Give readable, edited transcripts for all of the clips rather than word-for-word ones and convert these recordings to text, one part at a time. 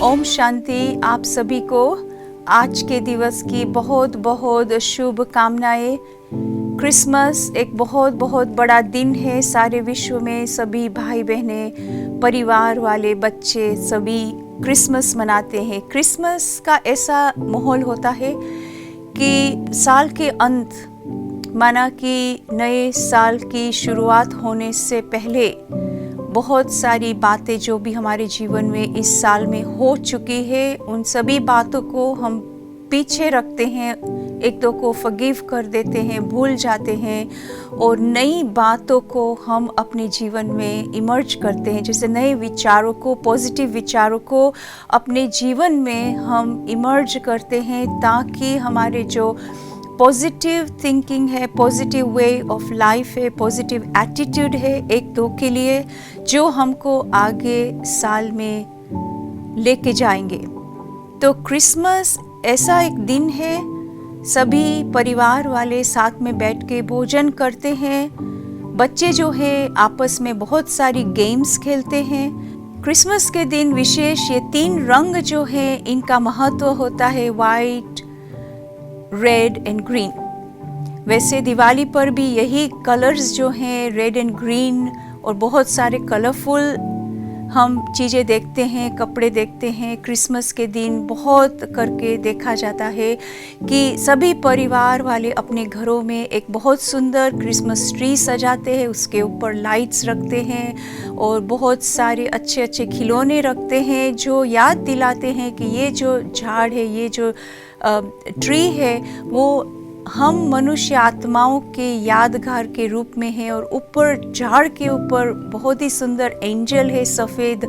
ओम शांति। आप सभी को आज के दिवस की बहुत बहुत शुभ कामनाएं। क्रिसमस एक बहुत बहुत बड़ा दिन है। सारे विश्व में सभी भाई बहनें, परिवार वाले, बच्चे सभी क्रिसमस मनाते हैं। क्रिसमस का ऐसा माहौल होता है कि साल के अंत, माना कि नए साल की शुरुआत होने से पहले बहुत सारी बातें जो भी हमारे जीवन में इस साल में हो चुकी है, उन सभी बातों को हम पीछे रखते हैं, एक दो को फॉरगिव कर देते हैं, भूल जाते हैं और नई बातों को हम अपने जीवन में इमर्ज करते हैं। जैसे नए विचारों को, पॉजिटिव विचारों को अपने जीवन में हम इमर्ज करते हैं, ताकि हमारे जो पॉजिटिव थिंकिंग है, पॉजिटिव वे ऑफ लाइफ है, पॉजिटिव एटीट्यूड है एक दो के लिए, जो हमको आगे साल में लेके जाएंगे। तो क्रिसमस ऐसा एक दिन है, सभी परिवार वाले साथ में बैठ के भोजन करते हैं। बच्चे जो है आपस में बहुत सारी गेम्स खेलते हैं। क्रिसमस के दिन विशेष ये 3 रंग जो है इनका महत्व होता है, वाइट, रेड एंड ग्रीन। वैसे दिवाली पर भी यही कलर्स जो हैं, रेड एंड ग्रीन, और बहुत सारे कलरफुल हम चीज़ें देखते हैं, कपड़े देखते हैं। क्रिसमस के दिन बहुत करके देखा जाता है कि सभी परिवार वाले अपने घरों में एक बहुत सुंदर क्रिसमस ट्री सजाते हैं, उसके ऊपर लाइट्स रखते हैं और बहुत सारे अच्छे अच्छे खिलौने रखते हैं, जो याद दिलाते हैं कि ये जो झाड़ है, ये जो ट्री है, वो हम मनुष्य आत्माओं के यादगार के रूप में है। और ऊपर झाड़ के ऊपर बहुत ही सुंदर एंजल है, सफ़ेद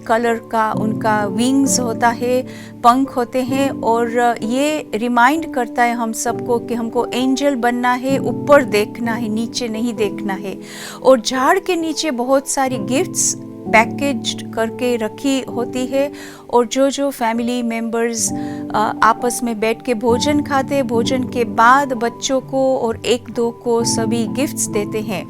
कलर का उनका विंग्स होता है, पंख होते हैं, और ये रिमाइंड करता है हम सबको कि हमको एंजल बनना है, ऊपर देखना है, नीचे नहीं देखना है। और झाड़ के नीचे बहुत सारी गिफ्ट्स पैकेज्ड करके रखी होती है, और जो फैमिली मेंबर्स आपस में बैठ के भोजन खाते, भोजन के बाद बच्चों को और एक दो को सभी गिफ्ट्स देते हैं।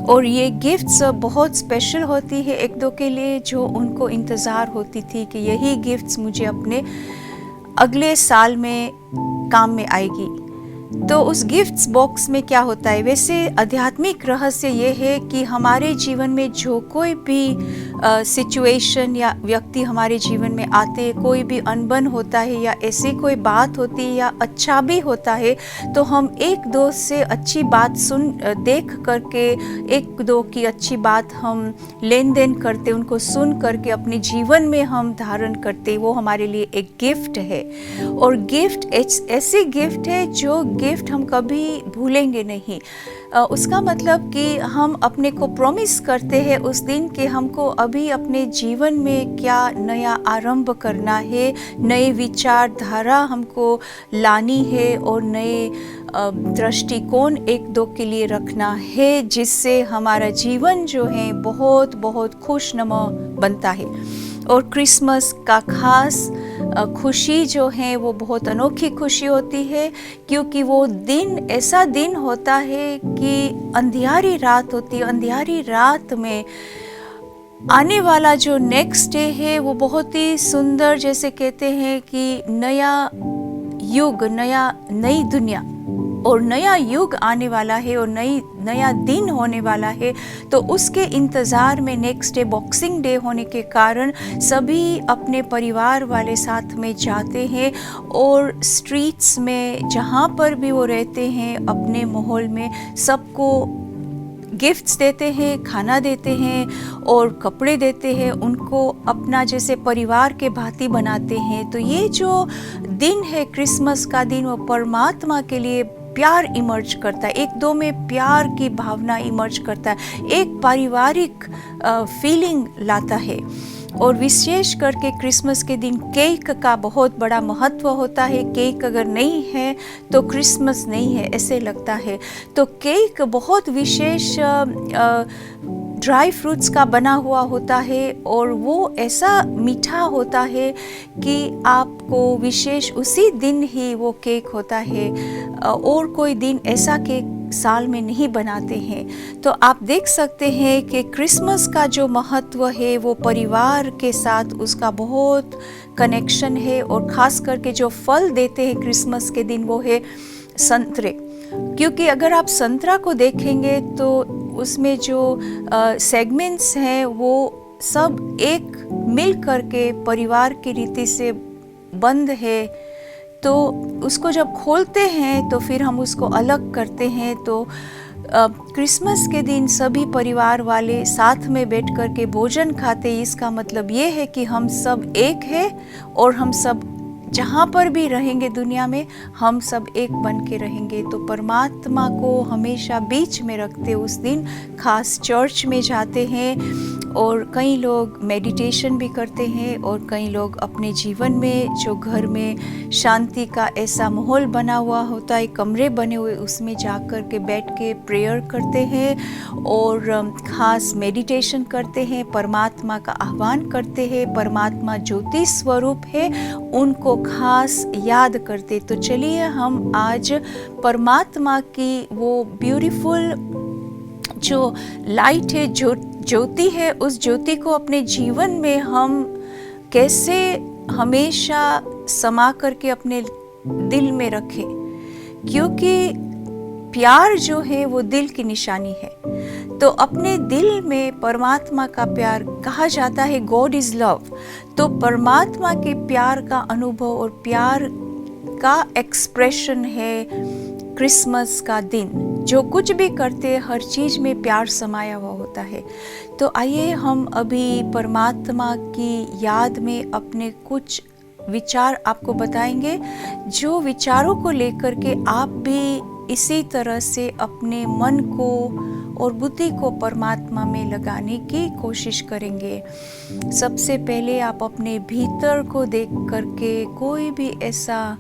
और ये गिफ्ट्स बहुत स्पेशल होती है एक दो के लिए, जो उनको इंतज़ार होती थी कि यही गिफ्ट्स मुझे अपने अगले साल में काम में आएगी। तो उस गिफ्ट्स बॉक्स में क्या होता है? वैसे आध्यात्मिक रहस्य ये है कि हमारे जीवन में जो कोई भी सिचुएशन या व्यक्ति हमारे जीवन में आते, कोई भी अनबन होता है या ऐसी कोई बात होती है या अच्छा भी होता है, तो हम एक दो से अच्छी बात देख करके, एक दो की अच्छी बात हम लेन देन करते, उनको सुन करके अपने जीवन में हम धारण करते। वो हमारे लिए एक गिफ्ट है। और गिफ्ट ऐसी गिफ्ट है जो गिफ्ट हम कभी भूलेंगे नहीं। उसका मतलब कि हम अपने को प्रॉमिस करते हैं उस दिन कि हमको अभी अपने जीवन में क्या नया आरंभ करना है, नए विचारधारा हमको लानी है और नए दृष्टिकोण एक दो के लिए रखना है, जिससे हमारा जीवन जो है बहुत बहुत खुशनुमा बनता है। और क्रिसमस का खास खुशी जो है वो बहुत अनोखी खुशी होती है, क्योंकि वो दिन ऐसा दिन होता है कि अंधियारी रात होती है। अंधियारी रात में आने वाला जो नेक्स्ट डे है वो बहुत ही सुंदर, जैसे कहते हैं कि नया युग, नई दुनिया और नया युग आने वाला है और नया दिन होने वाला है। तो उसके इंतज़ार में नेक्स्ट डे बॉक्सिंग डे होने के कारण सभी अपने परिवार वाले साथ में जाते हैं और स्ट्रीट्स में जहाँ पर भी वो रहते हैं, अपने माहौल में सबको गिफ्ट्स देते हैं, खाना देते हैं और कपड़े देते हैं, उनको अपना जैसे परिवार के भांति बनाते हैं। तो ये जो दिन है क्रिसमस का दिन, वो परमात्मा के लिए प्यार इमर्ज करता है, एक दो में प्यार की भावना इमर्ज करता है, एक पारिवारिक फीलिंग लाता है। और विशेष करके क्रिसमस के दिन केक का बहुत बड़ा महत्व होता है। केक अगर नहीं है तो क्रिसमस नहीं है, ऐसे लगता है। तो केक बहुत विशेष ड्राई फ्रूट्स का बना हुआ होता है और वो ऐसा मीठा होता है कि आपको विशेष उसी दिन ही वो केक होता है, और कोई दिन ऐसा केक साल में नहीं बनाते हैं। तो आप देख सकते हैं कि क्रिसमस का जो महत्व है वो परिवार के साथ उसका बहुत कनेक्शन है। और ख़ास करके जो फल देते हैं क्रिसमस के दिन वो है संतरे, क्योंकि अगर आप संतरा को देखेंगे तो उसमें जो सेगमेंट्स हैं वो सब एक मिल करके परिवार की रीति से बंद है। तो उसको जब खोलते हैं तो फिर हम उसको अलग करते हैं। तो क्रिसमस के दिन सभी परिवार वाले साथ में बैठ कर के भोजन खाते। इसका मतलब ये है कि हम सब एक हैं और हम सब जहाँ पर भी रहेंगे दुनिया में हम सब एक बन के रहेंगे। तो परमात्मा को हमेशा बीच में रखते उस दिन खास चर्च में जाते हैं और कई लोग मेडिटेशन भी करते हैं और कई लोग अपने जीवन में जो घर में शांति का ऐसा माहौल बना हुआ होता है, कमरे बने हुए, उसमें जाकर के बैठ के प्रेयर करते हैं और खास मेडिटेशन करते हैं, परमात्मा का आह्वान करते हैं। परमात्मा ज्योति स्वरूप है, उनको खास याद करते। तो चलिए हम आज परमात्मा की वो ब्यूटीफुल जो लाइट है, जो ज्योति है, उस ज्योति को अपने जीवन में हम कैसे हमेशा समा करके अपने दिल में रखें, क्योंकि प्यार जो है वो दिल की निशानी है। तो अपने दिल में परमात्मा का प्यार कहा जाता है गॉड इज लव। तो परमात्मा के प्यार का अनुभव और प्यार का एक्सप्रेशन है क्रिसमस का दिन। जो कुछ भी करते हर चीज में प्यार समाया हुआ होता है। तो आइए हम अभी परमात्मा की याद में अपने कुछ विचार आपको बताएंगे, जो विचारों को लेकर के आप भी इसी तरह से अपने मन को और बुद्धि को परमात्मा में लगाने की कोशिश करेंगे। सबसे पहले आप अपने भीतर को देख करके कोई भी ऐसा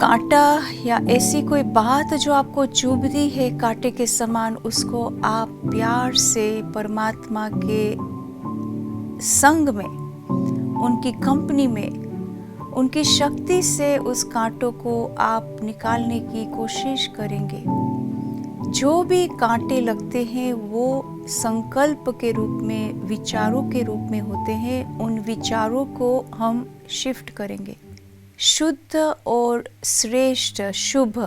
कांटा या ऐसी कोई बात जो आपको चुभती है कांटे के समान, उसको आप प्यार से परमात्मा के संग में, उनकी कंपनी में, उनकी शक्ति से उस कांटों को आप निकालने की कोशिश करेंगे। जो भी कांटे लगते हैं वो संकल्प के रूप में, विचारों के रूप में होते हैं। उन विचारों को हम शिफ्ट करेंगे। शुद्ध और श्रेष्ठ शुभ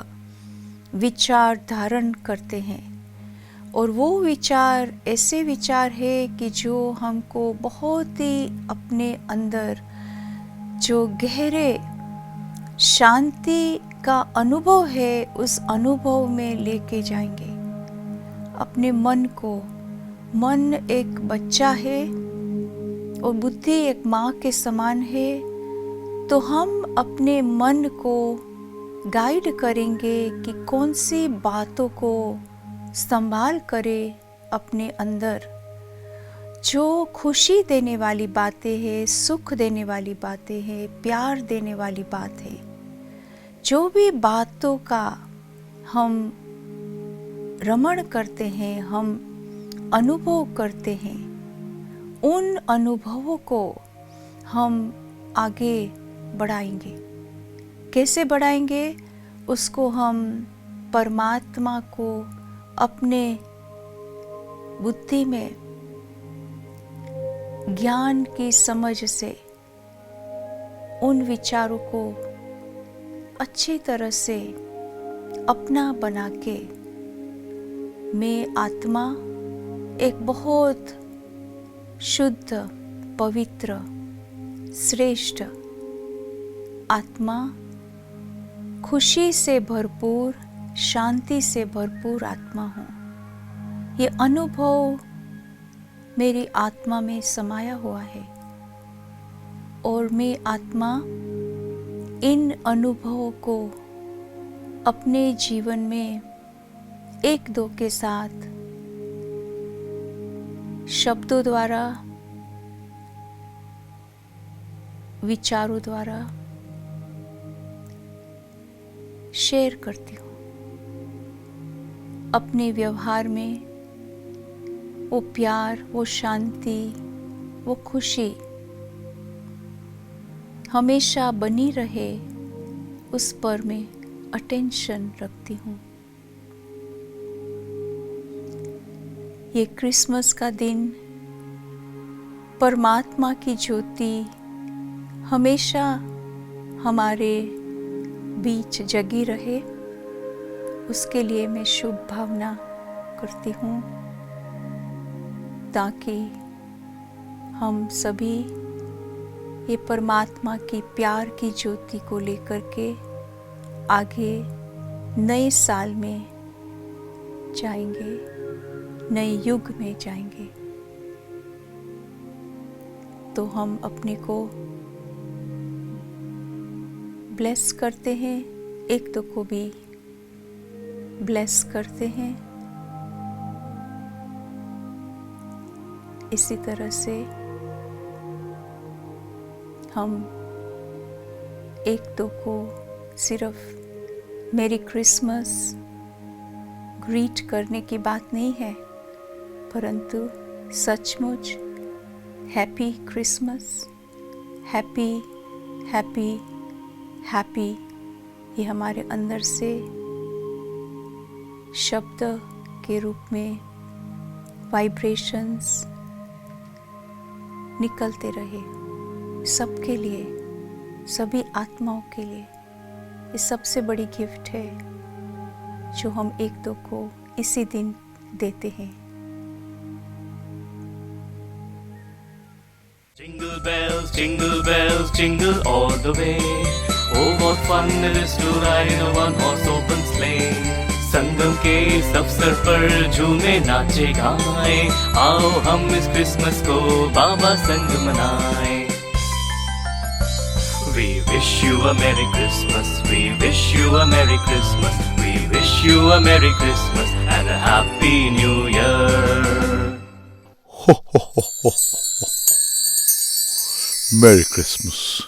विचार धारण करते हैं और वो विचार ऐसे विचार है कि जो हमको बहुत ही अपने अंदर जो गहरे शांति का अनुभव है उस अनुभव में लेके जाएंगे अपने मन को। मन एक बच्चा है और बुद्धि एक माँ के समान है। तो हम अपने मन को गाइड करेंगे कि कौन सी बातों को संभाल करे अपने अंदर। जो खुशी देने वाली बातें हैं, सुख देने वाली बातें हैं, प्यार देने वाली बात है, जो भी बातों का हम रमण करते हैं, हम अनुभव करते हैं, उन अनुभवों को हम आगे बढ़ाएंगे। कैसे बढ़ाएंगे? उसको हम परमात्मा को अपने बुद्धि में ज्ञान की समझ से उन विचारों को अच्छी तरह से अपना बना के मैं आत्मा एक बहुत शुद्ध, पवित्र, श्रेष्ठ आत्मा, खुशी से भरपूर, शांति से भरपूर आत्मा हूँ। ये अनुभव मेरी आत्मा में समाया हुआ है और मैं आत्मा इन अनुभवों को अपने जीवन में एक दो के साथ शब्दों द्वारा, विचारों द्वारा शेयर करती हूँ। अपने व्यवहार में वो प्यार, वो शांति, वो खुशी हमेशा बनी रहे, उस पर मैं अटेंशन रखती हूँ। ये क्रिसमस का दिन परमात्मा की ज्योति हमेशा हमारे बीच जगी रहे, उसके लिए मैं शुभ भावना करती हूँ, ताकि हम सभी ये परमात्मा की प्यार की ज्योति को लेकर के आगे नए साल में जाएंगे, नए युग में जाएंगे। तो हम अपने को ब्लेस करते हैं, एक दो को भी ब्लेस करते हैं। इसी तरह से हम एक दो को सिर्फ मेरी क्रिसमस ग्रीट करने की बात नहीं है, परंतु सचमुच happy Christmas, happy happy happy, ये हमारे अंदर से शब्द के रूप में वाइब्रेशंस निकलते रहे सबके लिए, सभी आत्माओं के लिए। ये सबसे बड़ी गिफ्ट है जो हम एक दो को इसी दिन देते हैं। Jingle bells, jingle all the way. Oh, what fun it is to ride in a one-horse open sleigh. संगम के इस अवसर पर झूमे नाचे गाए, आओ हम इस क्रिसमस को बाबा संग मनाए। We wish you a Merry Christmas, we wish you a Merry Christmas, we wish you a Merry Christmas and a Happy New Year. Merry Christmas.